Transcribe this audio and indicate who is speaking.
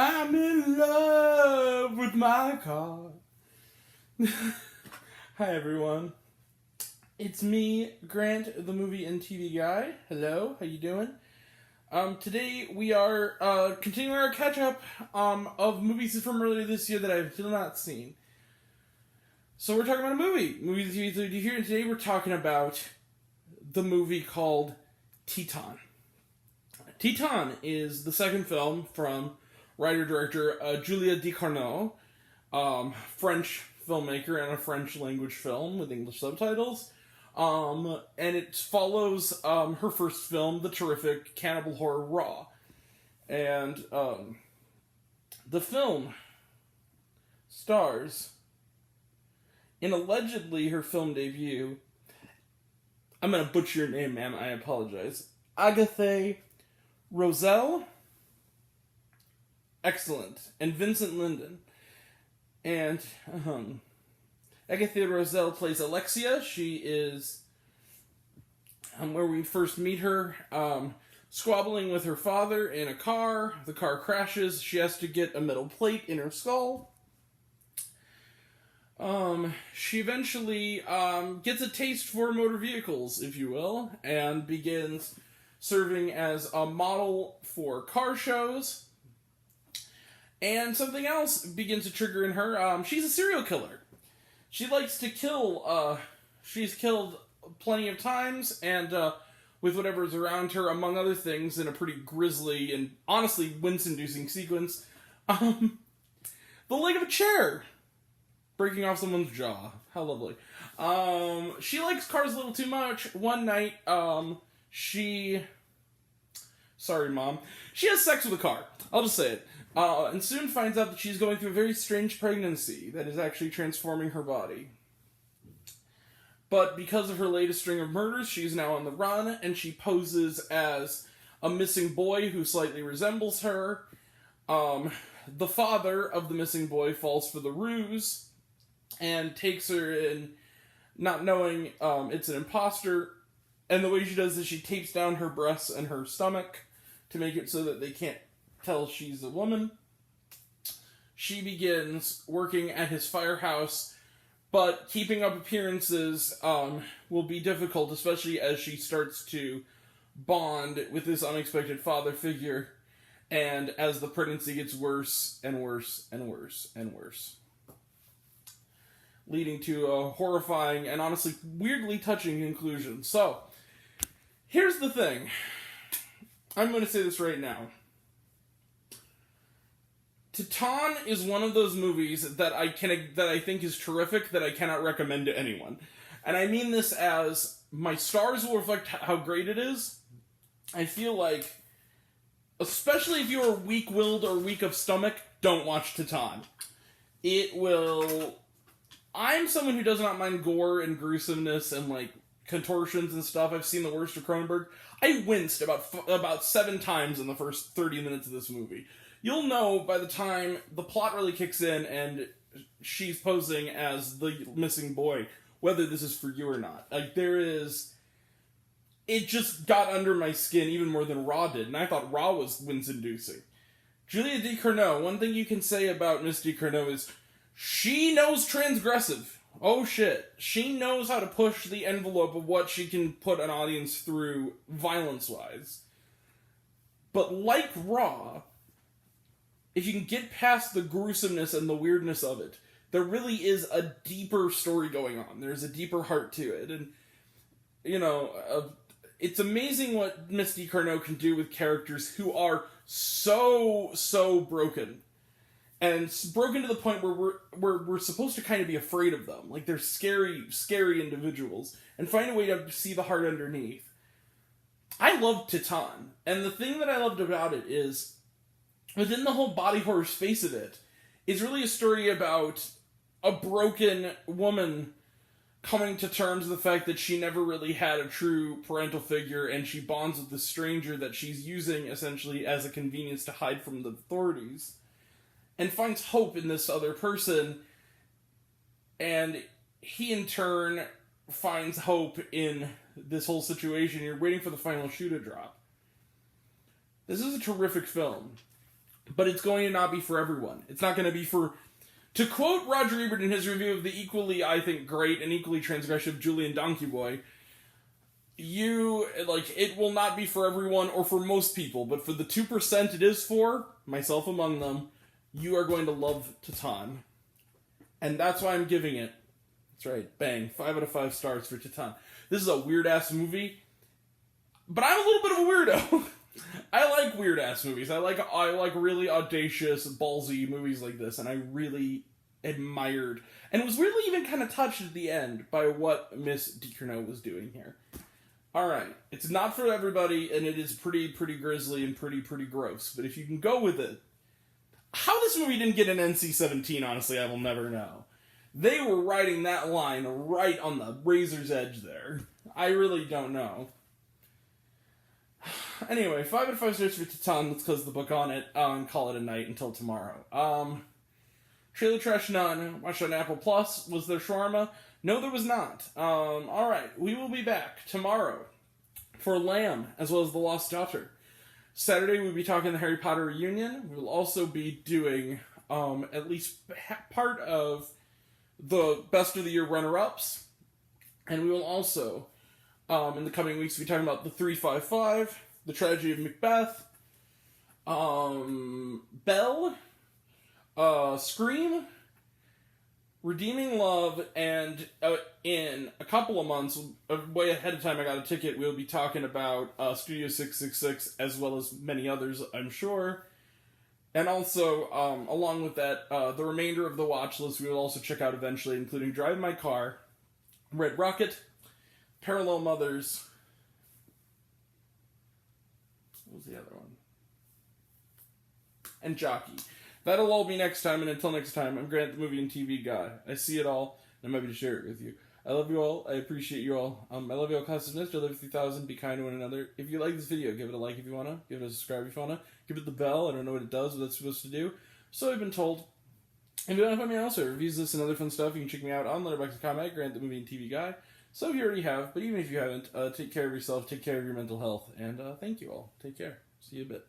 Speaker 1: I'm in love with my car. Hi everyone. It's me, Grant, the movie and TV guy. Hello, how you doing? Today we are continuing our catch-up of movies from earlier this year that I've still not seen. So we're talking about a movie. Movies TV 3D here, and today we're talking about the movie called Titane. Titane is the second film from writer-director Julia Ducournau, French filmmaker and a French-language film with English subtitles. And it follows her first film, the terrific cannibal horror Raw. And the film stars, in allegedly her film debut, I'm going to butcher your name, ma'am, I apologize, Agathe Roselle, excellent, and Vincent Linden. And Agathe Roselle plays Alexia. She is, where we first meet her, squabbling with her father in a car. The car crashes. She has to get a metal plate in her skull. She eventually gets a taste for motor vehicles, if you will, and begins serving as a model for car shows. And something else begins to trigger in her. She's a serial killer. She likes to kill. She's killed plenty of times, and with whatever's around her, among other things, in a pretty grisly and honestly wince-inducing sequence. The leg of a chair breaking off someone's jaw. How lovely. She likes cars a little too much. One night, sorry, Mom. She has sex with a car. I'll just say it. And soon finds out that she's going through a very strange pregnancy that is actually transforming her body. But because of her latest string of murders, she's now on the run, and she poses as a missing boy who slightly resembles her. The father of the missing boy falls for the ruse and takes her in, not knowing it's an imposter. And the way she does is she tapes down her breasts and her stomach to make it so that they can't tell she's a woman. She begins working at his firehouse, but keeping up appearances will be difficult, especially as she starts to bond with this unexpected father figure, and as the pregnancy gets worse and worse and worse and worse, leading to a horrifying and honestly weirdly touching conclusion. So, here's the thing. I'm going to say this right now. Titane is one of those movies that I think is terrific that I cannot recommend to anyone. And I mean this as my stars will reflect how great it is. I feel like, especially if you're weak-willed or weak of stomach, don't watch Titane. It will... I'm someone who does not mind gore and gruesomeness and, like, contortions and stuff. I've seen the worst of Cronenberg. I winced about 7 times in the first 30 minutes of this movie. You'll know by the time the plot really kicks in and she's posing as the missing boy, whether this is for you or not. Like, it just got under my skin even more than Raw did, and I thought Raw was wince-inducing. Julia Ducournau, one thing you can say about Miss Ducournau is she knows transgressive. Oh shit. She knows how to push the envelope of what she can put an audience through violence-wise. But like Raw, if you can get past the gruesomeness and the weirdness of it, there really is a deeper story going on. There's a deeper heart to it. And, it's amazing what Miss Ducournau can do with characters who are so broken. And broken to the point where we're supposed to kind of be afraid of them. Like, they're scary individuals. And find a way to see the heart underneath. I loved Titane. And the thing that I loved about it is, within the whole body horror space of it, is really a story about a broken woman coming to terms with the fact that she never really had a true parental figure, and she bonds with this stranger that she's using, essentially, as a convenience to hide from the authorities. And finds hope in this other person, and he in turn finds hope in this whole situation. You're waiting for the final shoe to drop. This is a terrific film. but it's going to not be for everyone. It's not going to be for... To quote Roger Ebert in his review of the equally, I think, great and equally transgressive Julian Donkey Boy, it will not be for everyone or for most people, but for the 2% it is for, myself among them, you are going to love Titane. And that's why I'm giving it. That's right, bang, 5 out of 5 stars for Titane. This is a weird-ass movie, but I'm a little bit of a weirdo. I like weird-ass movies. I like really audacious, ballsy movies like this, and I really admired, and was really even kind of touched at the end by what Miss DiCarno was doing here. Alright, it's not for everybody, and it is pretty grisly and pretty gross, but if you can go with it, how this movie didn't get an NC-17, honestly, I will never know. They were riding that line right on the razor's edge there. I really don't know. Anyway, 5 out of 5 stars for Titane. Let's close the book on it and call it a night until tomorrow. Trailer Trash None, watched on Apple Plus. Was there shawarma? No, there was not. Alright, we will be back tomorrow for Lamb, as well as The Lost Daughter. Saturday, we'll be talking the Harry Potter reunion. We will also be doing at least part of the Best of the Year runner-ups. And we will also, in the coming weeks, be talking about the 355, The Tragedy of Macbeth, Belle, Scream, Redeeming Love, and in a couple of months, way ahead of time I got a ticket, we'll be talking about Studio 666, as well as many others, I'm sure. And also, along with that, the remainder of the watch list we will also check out eventually, including Drive My Car, Red Rocket, Parallel Mothers. What was the other one? And Jockey. That'll all be next time, and until next time, I'm Grant, the movie and TV guy. I see it all, and I'm happy to share it with you. I love you all. I appreciate you all. I love you all, Class of Mist. I love you 3000. Be kind to one another. If you like this video, give it a like if you want to. Give it a subscribe if you want to. Give it the bell. I don't know what it does, what it's supposed to do. So I've been told. If you want to find me else, or reviews this and other fun stuff, you can check me out on Letterboxd.com, Grant, the movie and TV guy. So if you already have, but even if you haven't, take care of yourself, take care of your mental health, and thank you all. Take care. See you in a bit.